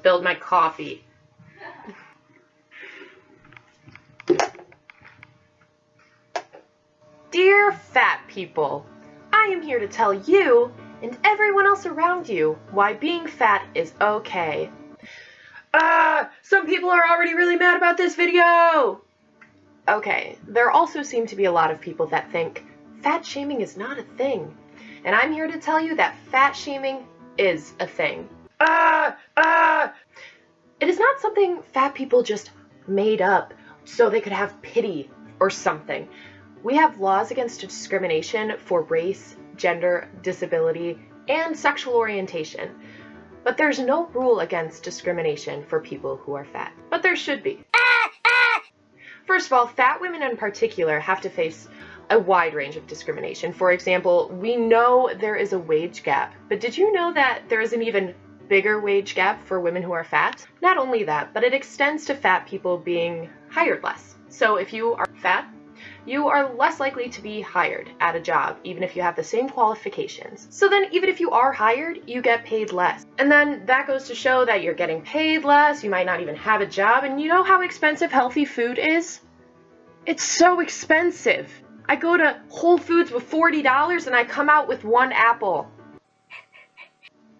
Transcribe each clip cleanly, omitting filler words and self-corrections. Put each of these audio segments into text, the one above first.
spilled my coffee. Dear fat people, I am here to tell you and everyone else around you why being fat is okay. Some people are already really mad about this video! Okay, there also seem to be a lot of people that think fat shaming is not a thing. And I'm here to tell you that fat shaming is a thing. It is not something fat people just made up so they could have pity or something. We have laws against discrimination for race, gender, disability, and sexual orientation. But there's no rule against discrimination for people who are fat. But there should be. First of all, fat women in particular have to face a wide range of discrimination. For example, we know there is a wage gap, but did you know that there is an even bigger wage gap for women who are fat? Not only that, but it extends to fat people being hired less. So if you are fat, you are less likely to be hired at a job, even if you have the same qualifications. So then even if you are hired, you get paid less. And then that goes to show that you're getting paid less, you might not even have a job, and you know how expensive healthy food is? It's so expensive. I go to Whole Foods with $40 and I come out with 1 apple.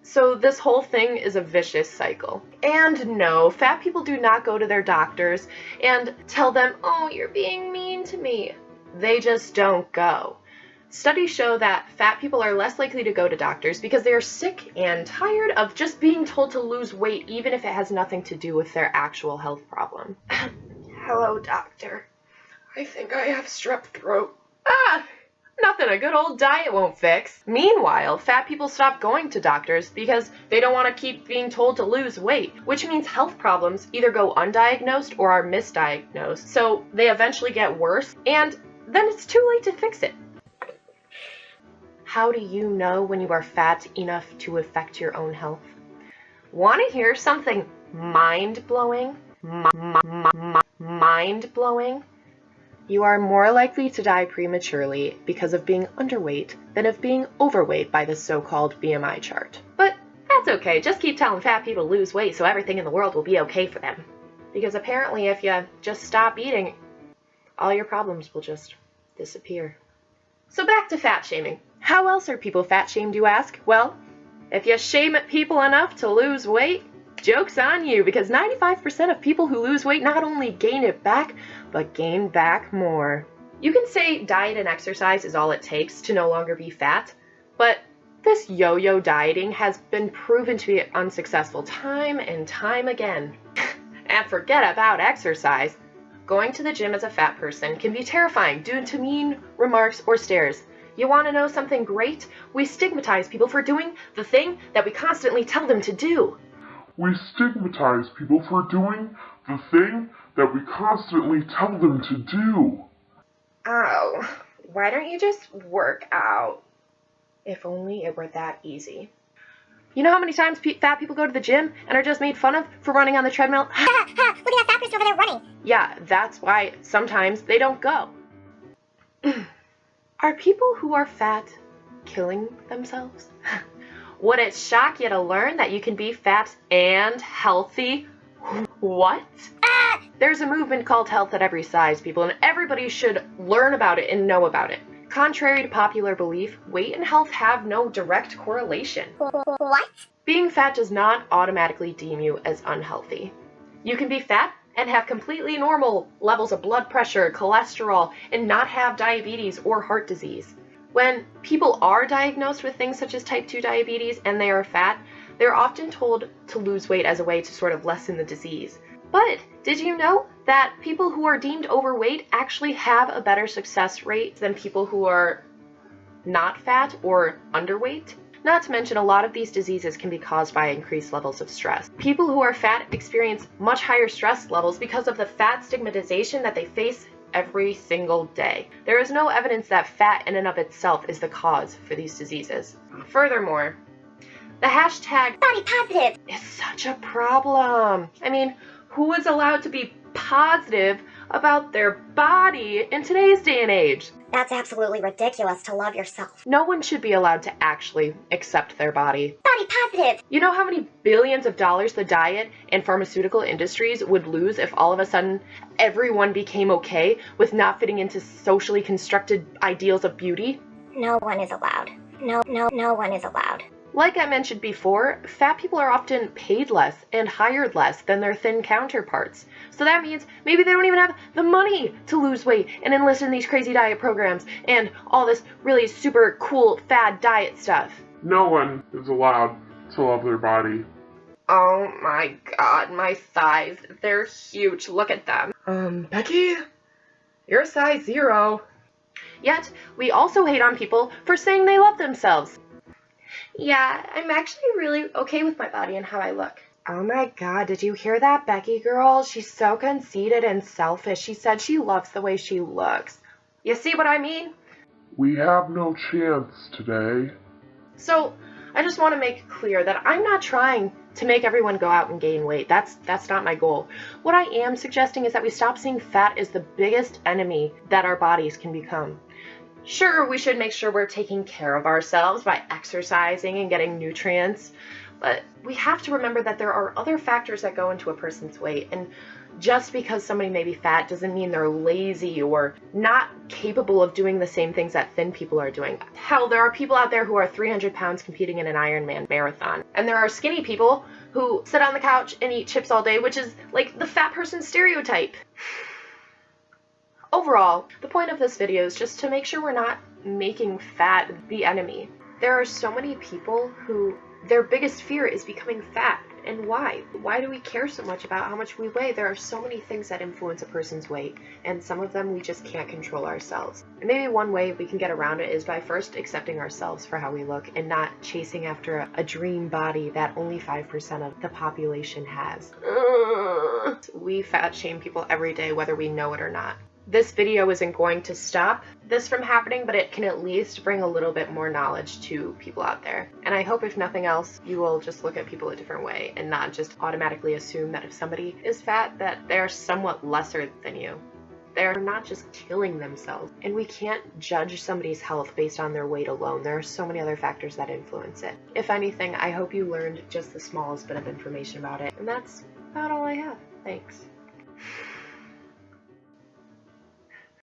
So this whole thing is a vicious cycle. And no, fat people do not go to their doctors and tell them, oh, you're being mean to me. They just don't go. Studies show that fat people are less likely to go to doctors because they are sick and tired of just being told to lose weight, even if it has nothing to do with their actual health problem. Hello, doctor. I think I have strep throat. Nothing a good old diet won't fix. Meanwhile, fat people stop going to doctors because they don't want to keep being told to lose weight, which means health problems either go undiagnosed or are misdiagnosed, so they eventually get worse, and then it's too late to fix it. How do you know when you are fat enough to affect your own health? Want to hear something mind-blowing? Mind-blowing? You are more likely to die prematurely because of being underweight than of being overweight by the so-called BMI chart. But that's okay, just keep telling fat people to lose weight so everything in the world will be okay for them. Because apparently if you just stop eating, all your problems will just disappear. So back to fat shaming. How else are people fat shamed, you ask? Well, if you shame people enough to lose weight, joke's on you, because 95% of people who lose weight not only gain it back, but gain back more. You can say diet and exercise is all it takes to no longer be fat, but this yo-yo dieting has been proven to be unsuccessful time and time again. And forget about exercise. Going to the gym as a fat person can be terrifying due to mean remarks or stares. You want to know something great? We stigmatize people for doing the thing that we constantly tell them to do. We stigmatize people for doing the thing that we constantly tell them to do. Oh, why don't you just work out? If only it were that easy. You know how many times fat people go to the gym and are just made fun of for running on the treadmill? Look at that fat person over there running. Yeah, that's why sometimes they don't go. Are people who are fat killing themselves? Would it shock you to learn that you can be fat and healthy? What? There's a movement called Health at Every Size, people, and everybody should learn about it and know about it. Contrary to popular belief, weight and health have no direct correlation. What? Being fat does not automatically deem you as unhealthy. You can be fat and have completely normal levels of blood pressure, cholesterol, and not have diabetes or heart disease. When people are diagnosed with things such as type 2 diabetes and they are fat, they're often told to lose weight as a way to sort of lessen the disease. But did you know that people who are deemed overweight actually have a better success rate than people who are not fat or underweight? Not to mention, a lot of these diseases can be caused by increased levels of stress. People who are fat experience much higher stress levels because of the fat stigmatization that they face every single day. There is no evidence that fat in and of itself is the cause for these diseases. Furthermore, the hashtag Body positive is such a problem. I mean, who is allowed to be positive about their body in today's day and age? That's absolutely ridiculous to love yourself. No one should be allowed to actually accept their body. Body positive! You know how many billions of dollars the diet and pharmaceutical industries would lose if all of a sudden everyone became okay with not fitting into socially constructed ideals of beauty? No one is allowed. No one is allowed. Like I mentioned before, fat people are often paid less and hired less than their thin counterparts. So that means maybe they don't even have the money to lose weight and enlist in these crazy diet programs and all this really super cool fad diet stuff. No one is allowed to love their body. Oh my god, my thighs, they're huge, look at them. Becky, you're size 0. Yet, we also hate on people for saying they love themselves. Yeah, I'm actually really okay with my body and how I look. Oh my god, did you hear that, Becky girl? She's so conceited and selfish. She said she loves the way she looks. You see what I mean? We have no chance today. So, I just want to make clear that I'm not trying to make everyone go out and gain weight. That's not my goal. What I am suggesting is that we stop seeing fat as the biggest enemy that our bodies can become. Sure, we should make sure we're taking care of ourselves by exercising and getting nutrients, but we have to remember that there are other factors that go into a person's weight, and just because somebody may be fat doesn't mean they're lazy or not capable of doing the same things that thin people are doing. Hell, there are people out there who are 300 pounds competing in an Ironman marathon, and there are skinny people who sit on the couch and eat chips all day, which is like the fat person stereotype. Overall, the point of this video is just to make sure we're not making fat the enemy. There are so many people who their biggest fear is becoming fat. And why? Why do we care so much about how much we weigh? There are so many things that influence a person's weight, and some of them we just can't control ourselves. And maybe one way we can get around it is by first accepting ourselves for how we look and not chasing after a dream body that only 5% of the population has. We fat shame people every day, whether we know it or not. This video isn't going to stop this from happening, but it can at least bring a little bit more knowledge to people out there. And I hope, if nothing else, you will just look at people a different way and not just automatically assume that if somebody is fat, that they're somewhat lesser than you. They're not just killing themselves. And we can't judge somebody's health based on their weight alone. There are so many other factors that influence it. If anything, I hope you learned just the smallest bit of information about it. And that's about all I have. Thanks.